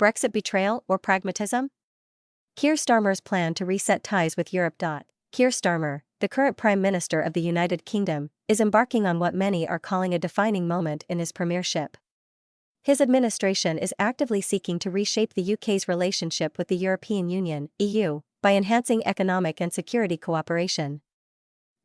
Brexit betrayal or pragmatism? Keir Starmer's plan to reset ties with Europe. Keir Starmer, the current Prime Minister of the United Kingdom, is embarking on what many are calling a defining moment in his premiership. His administration is actively seeking to reshape the UK's relationship with the European Union (EU) by enhancing economic and security cooperation.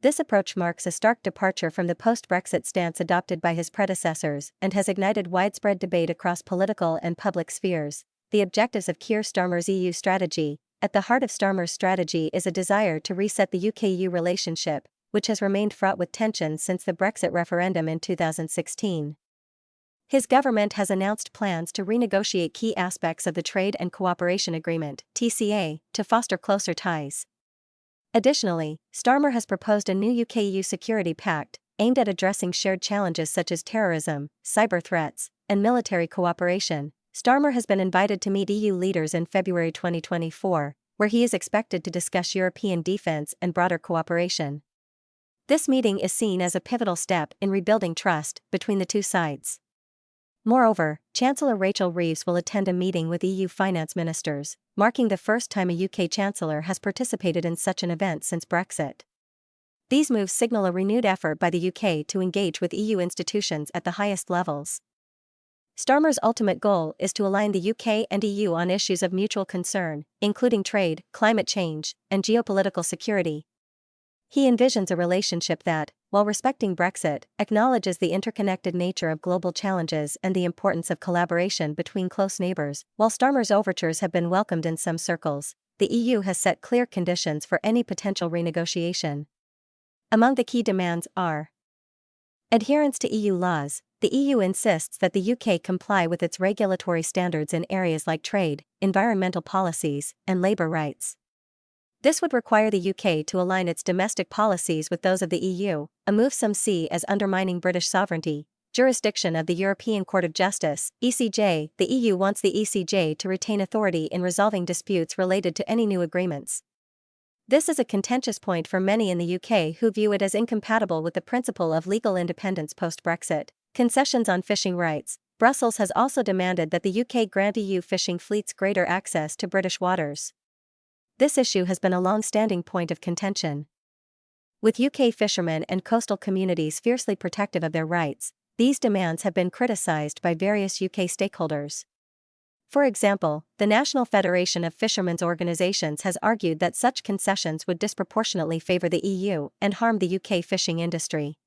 This approach marks a stark departure from the post-Brexit stance adopted by his predecessors and has ignited widespread debate across political and public spheres. The objectives of Keir Starmer's EU strategy. At the heart of Starmer's strategy is a desire to reset the UK-EU relationship, which has remained fraught with tensions since the Brexit referendum in 2016. His government has announced plans to renegotiate key aspects of the Trade and Cooperation Agreement (TCA) to foster closer ties. Additionally, Starmer has proposed a new UK-EU security pact, aimed at addressing shared challenges such as terrorism, cyber threats, and military cooperation. Starmer has been invited to meet EU leaders in February 2024, where he is expected to discuss European defence and broader cooperation. This meeting is seen as a pivotal step in rebuilding trust between the two sides. Moreover, Chancellor Rachel Reeves will attend a meeting with EU finance ministers, marking the first time a UK Chancellor has participated in such an event since Brexit. These moves signal a renewed effort by the UK to engage with EU institutions at the highest levels. Starmer's ultimate goal is to align the UK and EU on issues of mutual concern, including trade, climate change, and geopolitical security. He envisions a relationship that, while respecting Brexit, acknowledges the interconnected nature of global challenges and the importance of collaboration between close neighbors. While Starmer's overtures have been welcomed in some circles, the EU has set clear conditions for any potential renegotiation. Among the key demands are adherence to EU laws. The EU insists that the UK comply with its regulatory standards in areas like trade, environmental policies, and labour rights. This would require the UK to align its domestic policies with those of the EU, a move some see as undermining British sovereignty. Jurisdiction of the European Court of Justice, ECJ. The EU wants the ECJ to retain authority in resolving disputes related to any new agreements. This is a contentious point for many in the UK who view it as incompatible with the principle of legal independence post-Brexit. Concessions on fishing rights. Brussels has also demanded that the UK grant EU fishing fleets greater access to British waters. This issue has been a long-standing point of contention. With UK fishermen and coastal communities fiercely protective of their rights, these demands have been criticised by various UK stakeholders. For example, the National Federation of Fishermen's Organisations has argued that such concessions would disproportionately favour the EU and harm the UK fishing industry.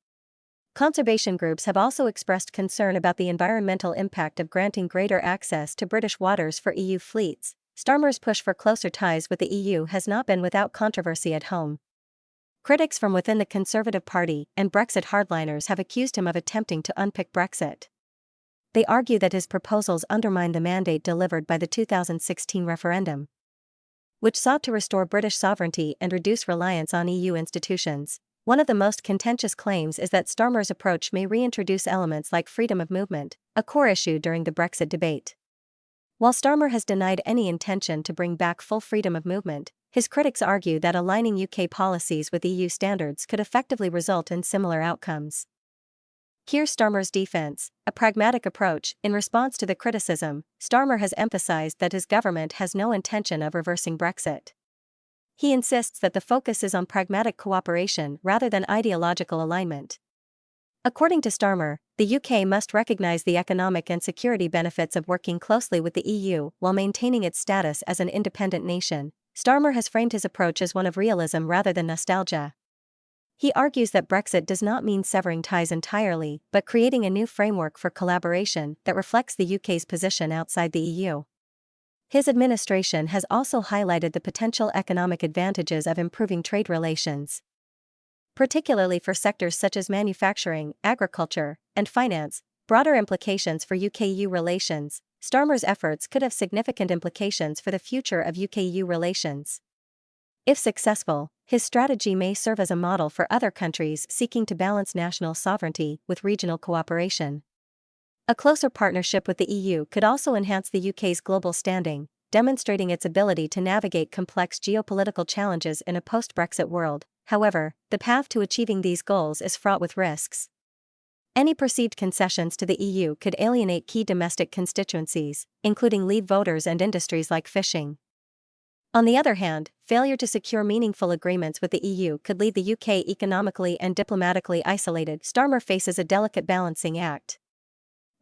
Conservation groups have also expressed concern about the environmental impact of granting greater access to British waters for EU fleets. Starmer's push for closer ties with the EU has not been without controversy at home. Critics from within the Conservative Party and Brexit hardliners have accused him of attempting to unpick Brexit. They argue that his proposals undermine the mandate delivered by the 2016 referendum, which sought to restore British sovereignty and reduce reliance on EU institutions. One of the most contentious claims is that Starmer's approach may reintroduce elements like freedom of movement, a core issue during the Brexit debate. While Starmer has denied any intention to bring back full freedom of movement, his critics argue that aligning UK policies with EU standards could effectively result in similar outcomes. Keir Starmer's defense, a pragmatic approach. In response to the criticism, Starmer has emphasized that his government has no intention of reversing Brexit. He insists that the focus is on pragmatic cooperation rather than ideological alignment. According to Starmer, the UK must recognise the economic and security benefits of working closely with the EU while maintaining its status as an independent nation. Starmer has framed his approach as one of realism rather than nostalgia. He argues that Brexit does not mean severing ties entirely, but creating a new framework for collaboration that reflects the UK's position outside the EU. His administration has also highlighted the potential economic advantages of improving trade relations, particularly for sectors such as manufacturing, agriculture, and finance. Broader implications for UK-EU relations. Starmer's efforts could have significant implications for the future of UK-EU relations. If successful, his strategy may serve as a model for other countries seeking to balance national sovereignty with regional cooperation. A closer partnership with the EU could also enhance the UK's global standing, demonstrating its ability to navigate complex geopolitical challenges in a post-Brexit world. However, the path to achieving these goals is fraught with risks. Any perceived concessions to the EU could alienate key domestic constituencies, including Leave voters and industries like fishing. On the other hand, failure to secure meaningful agreements with the EU could leave the UK economically and diplomatically isolated. Starmer faces a delicate balancing act.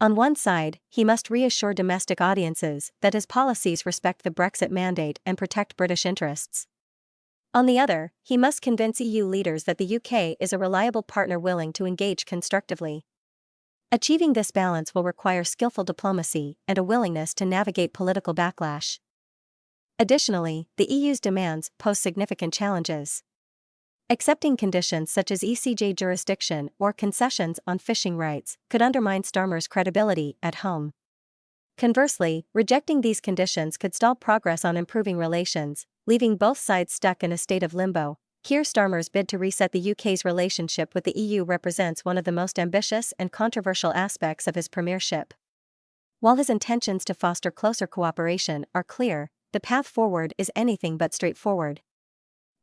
On one side, he must reassure domestic audiences that his policies respect the Brexit mandate and protect British interests. On the other, he must convince EU leaders that the UK is a reliable partner willing to engage constructively. Achieving this balance will require skillful diplomacy and a willingness to navigate political backlash. Additionally, the EU's demands pose significant challenges. Accepting conditions such as ECJ jurisdiction or concessions on fishing rights could undermine Starmer's credibility at home. Conversely, rejecting these conditions could stall progress on improving relations, leaving both sides stuck in a state of limbo. Keir Starmer's bid to reset the UK's relationship with the EU represents one of the most ambitious and controversial aspects of his premiership. While his intentions to foster closer cooperation are clear, the path forward is anything but straightforward.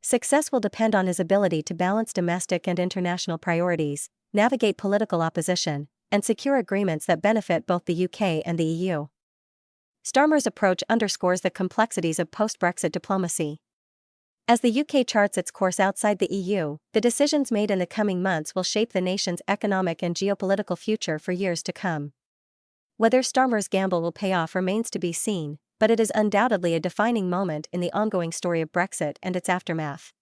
Success will depend on his ability to balance domestic and international priorities, navigate political opposition, and secure agreements that benefit both the UK and the EU. Starmer's approach underscores the complexities of post-Brexit diplomacy. As the UK charts its course outside the EU, the decisions made in the coming months will shape the nation's economic and geopolitical future for years to come. Whether Starmer's gamble will pay off remains to be seen, but it is undoubtedly a defining moment in the ongoing story of Brexit and its aftermath.